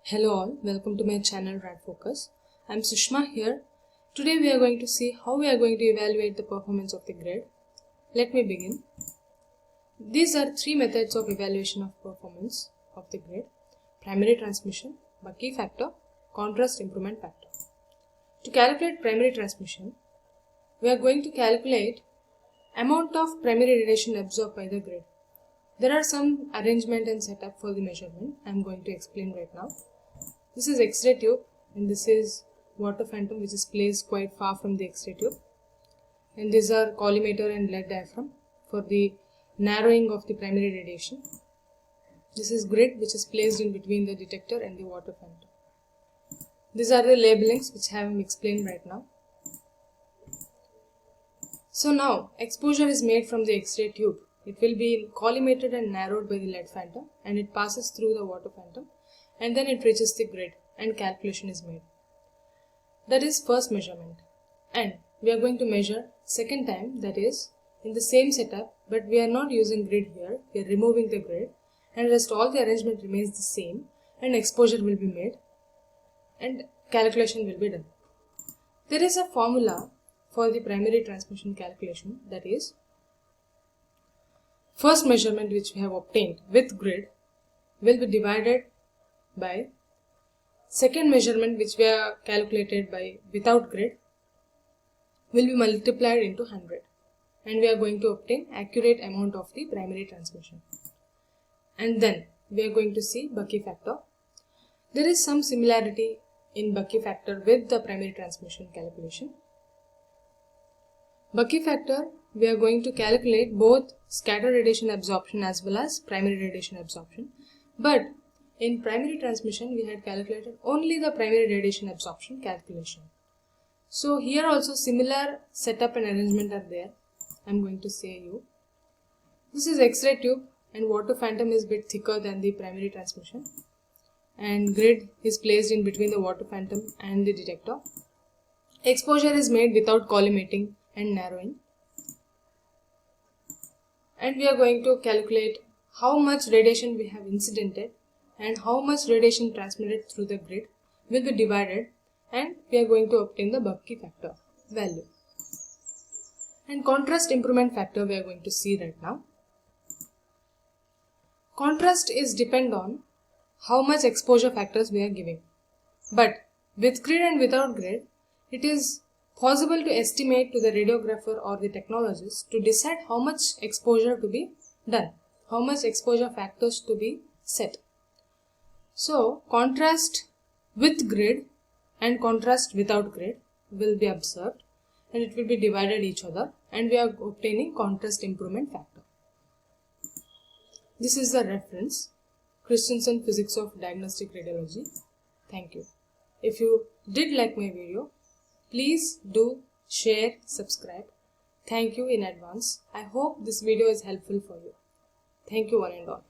Hello all, welcome to my channel Rad Focus. I am Sushma here. Today we are going to see how we are going to evaluate the performance of the grid. Let me begin. These are three methods of evaluation of performance of the grid: primary transmission, Bucky factor, contrast improvement factor. To calculate primary transmission, we are going to calculate amount of primary radiation absorbed by the grid. There are some arrangement and setup for the measurement I am going to explain right now. This is X-ray tube and this is water phantom, which is placed quite far from the X-ray tube, and these are collimator and lead diaphragm for the narrowing of the primary radiation. This is grid, which is placed in between the detector and the water phantom. These are the labelings which I have explained right now. So now exposure is made from the X-ray tube. It will be collimated and narrowed by the lead phantom, and it passes through the water phantom, and then it reaches the grid and calculation is made. That is first measurement. And we are going to measure second time, that is in the same setup, but we are not using grid here. We are removing the grid, and rest all the arrangement remains the same, and exposure will be made and calculation will be done. There is a formula for the primary transmission calculation, that is first measurement which we have obtained with grid will be divided by second measurement which we have calculated by without grid will be multiplied into 100, and we are going to obtain accurate amount of the primary transmission. And then we are going to see Bucky factor. There is some similarity in Bucky factor with the primary transmission calculation. Bucky factor, we are going to calculate both scatter radiation absorption as well as primary radiation absorption, but in primary transmission we had calculated only the primary radiation absorption calculation. So here also similar setup and arrangement are there. I am going to say you. This is X-ray tube and water phantom is bit thicker than the primary transmission, and grid is placed in between the water phantom and the detector. Exposure is made without collimating and narrowing, and we are going to calculate how much radiation we have incidented and how much radiation transmitted through the grid will be divided, and we are going to obtain the Bucky factor value. And contrast improvement factor we are going to see right now. Contrast is depend on how much exposure factors we are giving, but with grid and without grid it is possible to estimate to the radiographer or the technologist to decide how much exposure to be done, how much exposure factors to be set. So contrast with grid and contrast without grid will be observed, and it will be divided each other, and we are obtaining contrast improvement factor. This is the reference, Christensen Physics of Diagnostic Radiology. Thank you. If you did like my video, please do share, subscribe. Thank you in advance. I hope this video is helpful for you. Thank you one and all.